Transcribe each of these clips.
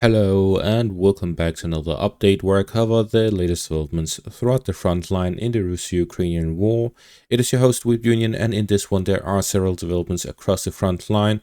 Hello and welcome back to another update where I cover the latest developments throughout the front line in the Russo-Ukrainian war. It is your host Weeb Union, and in this one there are several developments across the front line.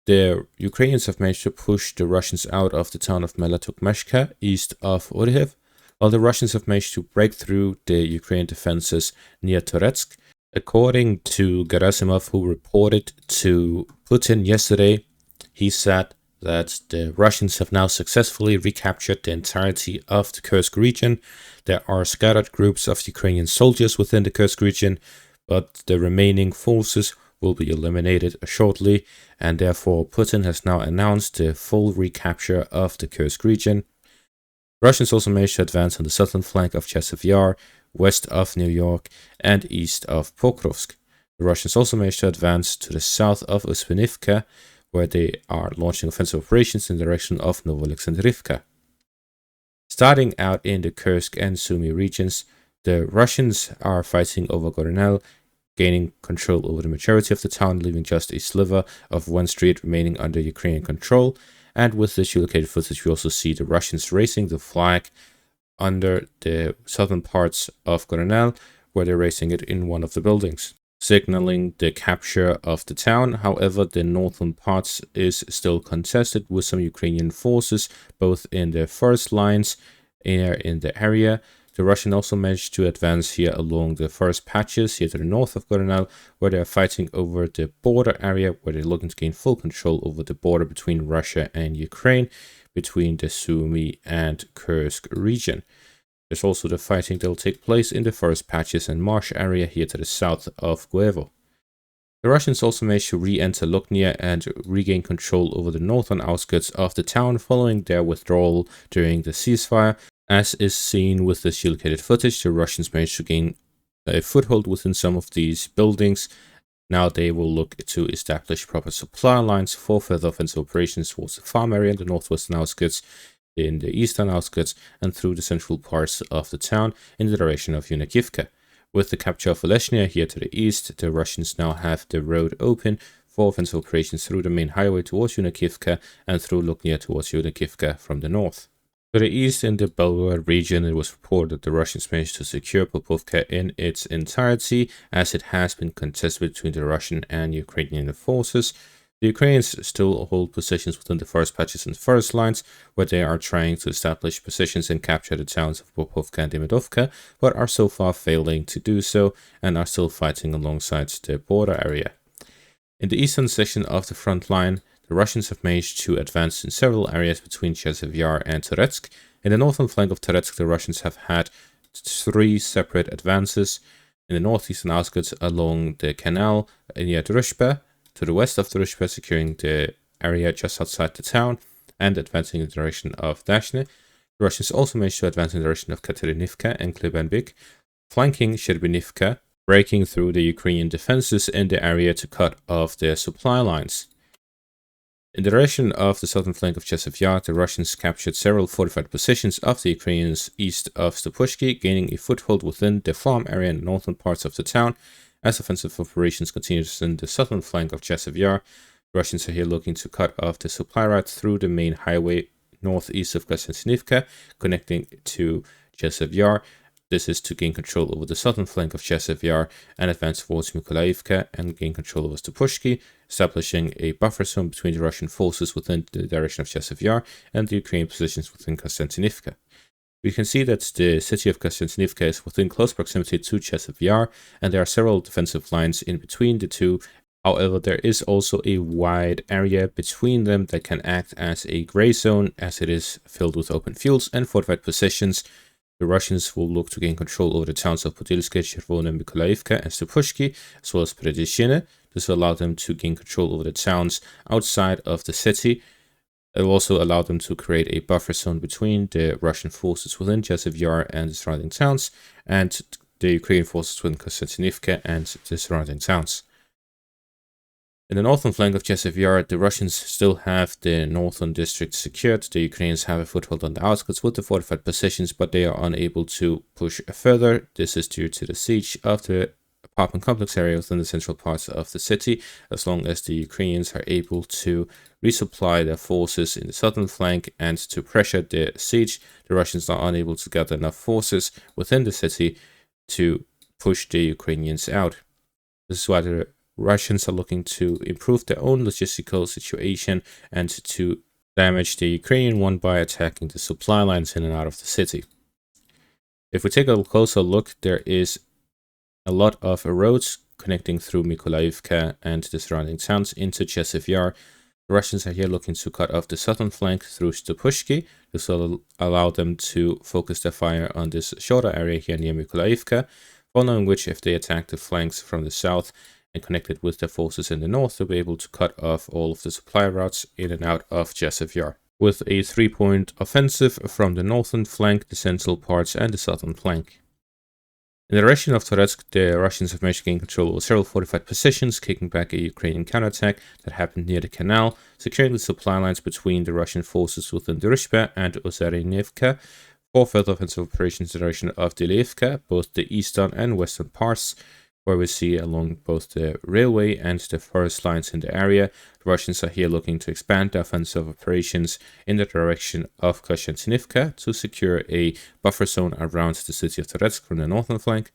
The Ukrainians have managed to push the Russians out of the town of Malatuk Mashka east of Orhiv, while the Russians have managed to break through the Ukrainian defenses near Toretsk. According to Gerasimov, who reported to Putin yesterday, he said that the Russians have now successfully recaptured the entirety of the Kursk region. There are scattered groups of Ukrainian soldiers within the Kursk region, but the remaining forces will be eliminated shortly, and therefore Putin has now announced the full recapture of the Kursk region. Russians also managed to advance on the southern flank of Chasiv Yar, west of New York, and east of Pokrovsk. The Russians also managed to advance to the south of Ospanivka, where they are launching offensive operations in the direction of Alexandrivka. Starting out in the Kursk and Sumi regions, the Russians are fighting over Gorenel, gaining control over the majority of the town, leaving just a sliver of one street remaining under Ukrainian control. And with this geolocated footage, we also see the Russians raising the flag under the southern parts of Gorenel, where they're raising it in one of the buildings, signaling the capture of the town. However, the northern parts is still contested with some Ukrainian forces, both in the first lines in the area. The Russians also managed to advance here along the first patches here to the north of Gorenel, where they are fighting over the border area, where they're looking to gain full control over the border between Russia and Ukraine, between the Sumi and Kursk region. There's also the fighting that will take place in the forest patches and marsh area here to the south of Guevo. The Russians also managed to re-enter Luknia and regain control over the northern outskirts of the town following their withdrawal during the ceasefire. As is seen with the geolocated footage, the Russians managed to gain a foothold within some of these buildings. Now they will look to establish proper supply lines for further offensive operations towards the farm area in the northwestern outskirts, in the eastern outskirts, and through the central parts of the town in the direction of Yunakivka. With the capture of Veleshnia here to the east, the Russians now have the road open for offensive operations through the main highway towards Yunakivka and through Luknia towards Yunakivka from the north. To the east, in the Belaya region, it was reported that the Russians managed to secure Pokrovsk in its entirety, as it has been contested between the Russian and Ukrainian forces. The Ukrainians still hold positions within the forest patches and forest lines, where they are trying to establish positions and capture the towns of Pokrovsk and Demidovka, but are so far failing to do so and are still fighting alongside the border area. In the eastern section of the front line, the Russians have managed to advance in several areas between Chasiv Yar and Toretsk. In the northern flank of Toretsk, the Russians have had 3 separate advances. In the northeastern outskirts along the canal near Drushba, to the west of Drushba, securing the area just outside the town and advancing in the direction of Dashne. The Russians also managed to advance in the direction of Katerinivka and Klebenbik, flanking Sherbinivka, breaking through the Ukrainian defenses in the area to cut off their supply lines. In the direction of the southern flank of Chasiv Yar, the Russians captured several fortified positions of the Ukrainians east of Stopushki, gaining a foothold within the farm area and northern parts of the town. As offensive operations continues in the southern flank of Chasiv Yar, Russians are here looking to cut off the supply route through the main highway northeast of Kasantnivka, connecting to Chasiv Yar. This is to gain control over the southern flank of Chasiv Yar and advance towards Mykolaiivka and gain control over Stopushki, establishing a buffer zone between the Russian forces within the direction of Chasiv Yar and the Ukrainian positions within Konstantinivka. We can see that the city of Konstantinivka is within close proximity to Chasiv Yar, and there are several defensive lines in between the two. However, there is also a wide area between them that can act as a gray zone, as it is filled with open fields and fortified positions. The Russians will look to gain control over the towns of Podilske, Chervona, Mykolaiivka, and Stopushki, as well as Predishine. This will allow them to gain control over the towns outside of the city. It will also allow them to create a buffer zone between the Russian forces within Chasiv Yar and the surrounding towns, and the Ukrainian forces within Konstantinivka and the surrounding towns. In the northern flank of Chasiv Yar, the Russians still have the northern district secured. The Ukrainians have a foothold on the outskirts with the fortified positions, but they are unable to push further. This is due to the siege of the apartment complex area within the central parts of the city. As long as the Ukrainians are able to resupply their forces in the southern flank and to pressure the siege, the Russians are unable to gather enough forces within the city to push the Ukrainians out. This is why the Russians are looking to improve their own logistical situation and to damage the Ukrainian one by attacking the supply lines in and out of the city. If we take a closer look, there is a lot of roads connecting through Mykolaiivka and the surrounding towns into Chasiv Yar. The Russians are here looking to cut off the southern flank through Stupushki. This will allow them to focus their fire on this shorter area here near Mykolaiivka, following which, if they attack the flanks from the south and connect it with their forces in the north, they'll be able to cut off all of the supply routes in and out of Chasiv Yar, with a 3-point offensive from the northern flank, the central parts, and the southern flank. In the direction of Toretsk, the Russians have managed to gain control over several fortified positions, kicking back a Ukrainian counterattack that happened near the canal, securing the supply lines between the Russian forces within Druzhba and Ospanivka for further offensive operations in the direction of Belaya, both the eastern and western parts, where we see along both the railway and the forest lines in the area. The Russians are here looking to expand their offensive operations in the direction of Ospanivka to secure a buffer zone around the city of Toretsk from the northern flank.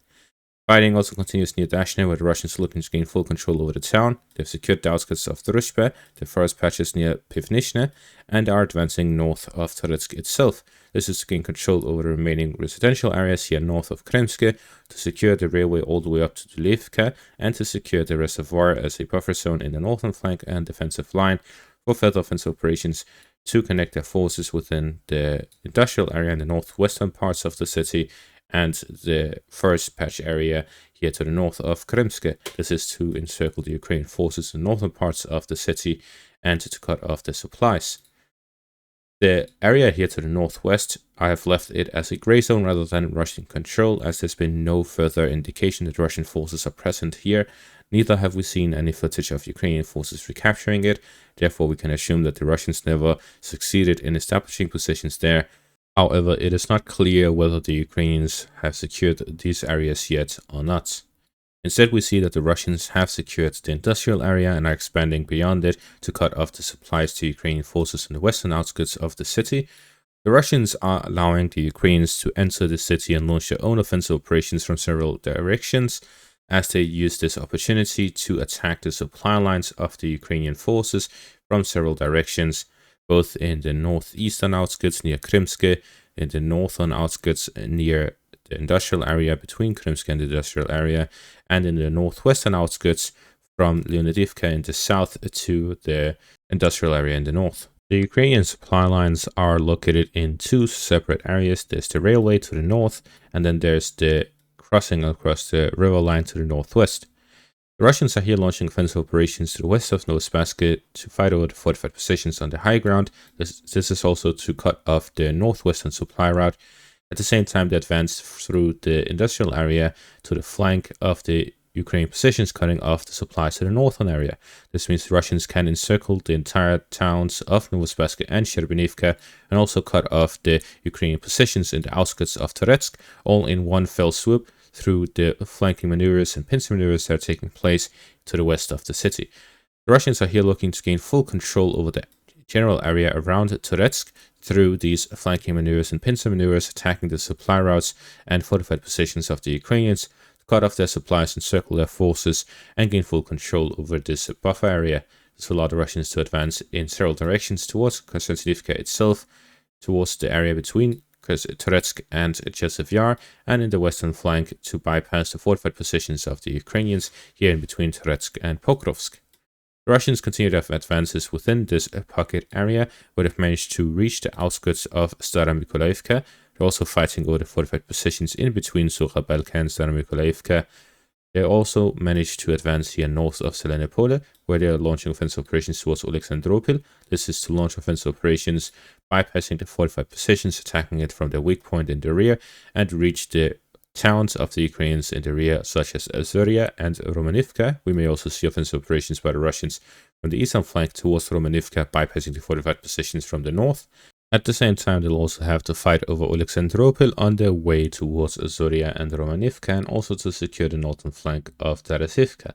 Fighting also continues near Dashne, where the Russians are looking to gain full control over the town. They've secured the outskirts of Druzhba, the forest patches near Pivnishne, and are advancing north of Toretsk itself. This is to gain control over the remaining residential areas here north of Kremske, to secure the railway all the way up to Dulivka, and to secure the reservoir as a buffer zone in the northern flank and defensive line for further offensive operations to connect their forces within the industrial area in the northwestern parts of the city and the forest patch area here to the north of Kremske. This is to encircle the Ukrainian forces in the northern parts of the city and to cut off their supplies. The area here to the northwest, I have left it as a gray zone rather than Russian control, as there's been no further indication that Russian forces are present here. Neither have we seen any footage of Ukrainian forces recapturing it. Therefore, we can assume that the Russians never succeeded in establishing positions there. However, it is not clear whether the Ukrainians have secured these areas yet or not. Instead, we see that the Russians have secured the industrial area and are expanding beyond it to cut off the supplies to Ukrainian forces in the western outskirts of the city. The Russians are allowing the Ukrainians to enter the city and launch their own offensive operations from several directions, as they use this opportunity to attack the supply lines of the Ukrainian forces from several directions, both in the northeastern outskirts near Kremske, in the northern outskirts near the industrial area between Kremske and the industrial area, and in the northwestern outskirts from Leonidivka in the south to the industrial area in the north. The Ukrainian supply lines are located in two separate areas. There's the railway to the north, and then there's the crossing across the river line to the northwest. The Russians are here launching offensive operations to the west of Novospassky to fight over the fortified positions on the high ground. This is also to cut off the northwestern supply route. At the same time, they advance through the industrial area to the flank of the Ukrainian positions, cutting off the supplies to the northern area. This means the Russians can encircle the entire towns of Novospassky and Shcherbinivka and also cut off the Ukrainian positions in the outskirts of Toretsk, all in one fell swoop, through the flanking maneuvers and pincer maneuvers that are taking place to the west of the city. The Russians are here looking to gain full control over the general area around Toretsk through these flanking maneuvers and pincer maneuvers, attacking the supply routes and fortified positions of the Ukrainians, to cut off their supplies, encircle their forces, and gain full control over this buffer area. This will allow the Russians to advance in several directions towards Konstantinivka itself, towards the area between Toretsk and Chasiv Yar, and in the western flank to bypass the fortified positions of the Ukrainians here in between Toretsk and Pokrovsk. The Russians continue to have advances within this pocket area, where they've managed to reach the outskirts of Stara Mykolaiivka. They're also fighting over the fortified positions in between Sucha Belka and Stara Mykolaiivka. They also managed to advance here north of Zelenopole, where they are launching offensive operations towards Alexandropol. This is to launch offensive operations bypassing the fortified positions, attacking it from their weak point in the rear, and reach the towns of the Ukrainians in the rear, such as Azuria and Romanivka. We may also see offensive operations by the Russians from the eastern flank towards Romanivka, bypassing the fortified positions from the north. At the same time, they'll also have to fight over Oleksandropol on their way towards Zoria and Romanivka, and also to secure the northern flank of Tarasivka.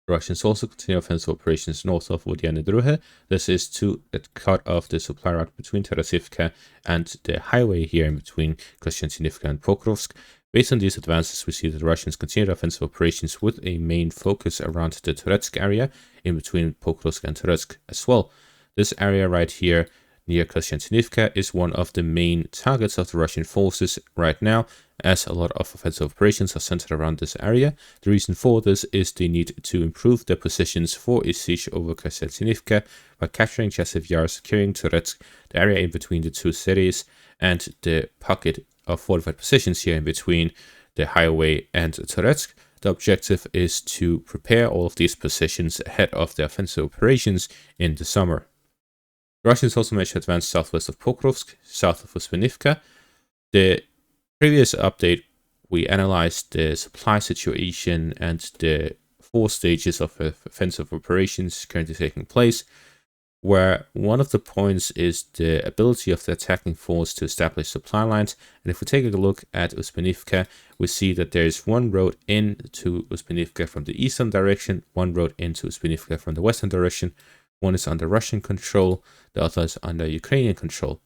The Russians also continue offensive operations north of Vodyane-Druhe. This is to cut off the supply route between Tarasivka and the highway here in between Kursk and Pokrovsk. Based on these advances, we see that the Russians continue offensive operations with a main focus around the Toretsk area in between Pokrovsk and Toretsk as well. This area right here near Kursk and Sumi is one of the main targets of the Russian forces right now, as a lot of offensive operations are centered around this area. The reason for this is they need to improve their positions for a siege over Kursk and Sumi by capturing Chasiv Yar, securing Toretsk, the area in between the two cities, and the pocket of fortified positions here in between the highway and Toretsk. The objective is to prepare all of these positions ahead of the offensive operations in the summer. The Russians also managed to advance southwest of Pokrovsk, south of Ospanivka. The previous update, we analyzed the supply situation and the 4 stages of offensive operations currently taking place, where one of the points is the ability of the attacking force to establish supply lines. And if we take a look at Ospanivka, we see that there is one road into Ospanivka from the eastern direction, one road into Ospanivka from the western direction. One is under Russian control, the other is under Ukrainian control.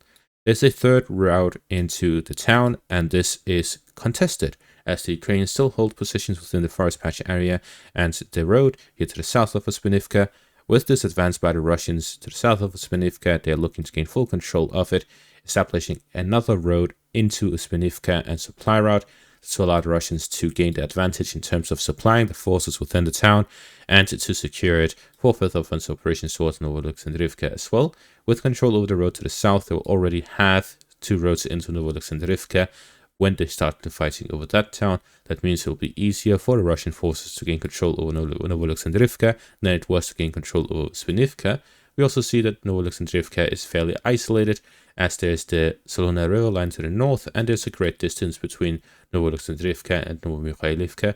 There's a third route into the town, and this is contested, as the Ukrainians still hold positions within the forest patch area, and the road here to the south of Ospanivka. With this advance by the Russians to the south of Ospanivka, they are looking to gain full control of it, establishing another road into Ospanivka and supply route to allow the Russians to gain the advantage in terms of supplying the forces within the town and to secure it for further offensive operations towards Novoalexandrivka as well. With control over the road to the south, they will already have 2 roads into Novoalexandrivka. When they start the fighting over that town, that means it will be easier for the Russian forces to gain control over Novoalexandrivka than it was to gain control over Ospanivka. We also see that Novoalexandrivka is fairly isolated, as there's the Solona River line to the north, and there's a great distance between Novoalexandrivka and Novomikhailivka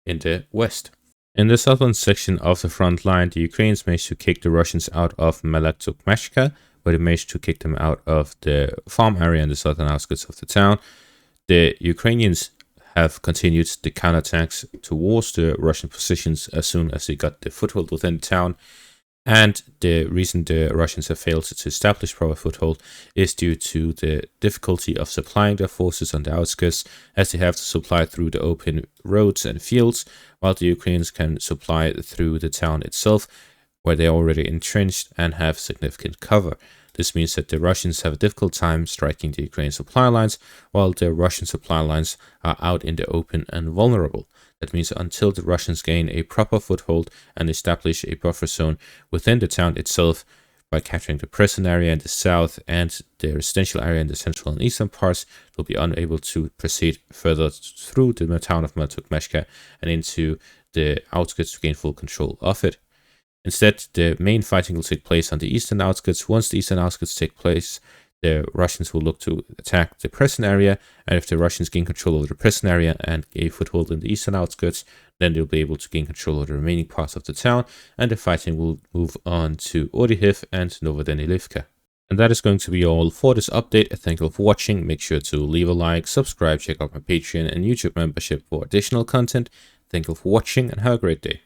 in the west. In the southern section of the front line, the Ukrainians managed to kick the Russians out of Malatuk Mashka, where they managed to kick them out of the farm area in the southern outskirts of the town. The Ukrainians have continued the counterattacks towards the Russian positions as soon as they got the foothold within the town. And the reason the Russians have failed to establish proper foothold is due to the difficulty of supplying their forces on the outskirts, as they have to supply through the open roads and fields, while the Ukrainians can supply through the town itself, where they are already entrenched and have significant cover. This means that the Russians have a difficult time striking the Ukrainian supply lines, while the Russian supply lines are out in the open and vulnerable. That means until the Russians gain a proper foothold and establish a buffer zone within the town itself by capturing the prison area in the south and the residential area in the central and eastern parts, they'll be unable to proceed further through the town of Malatuk Mashka and into the outskirts to gain full control of it. Instead, the main fighting will take place on the eastern outskirts. Once the eastern outskirts take place, the Russians will look to attack the prison area, and if the Russians gain control over the prison area and a foothold in the eastern outskirts, then they'll be able to gain control over the remaining parts of the town, and the fighting will move on to Oryhiv and Novodanilivka. And that is going to be all for this update. Thank you all for watching. Make sure to leave a like, subscribe, check out my Patreon and YouTube membership for additional content. Thank you all for watching, and have a great day.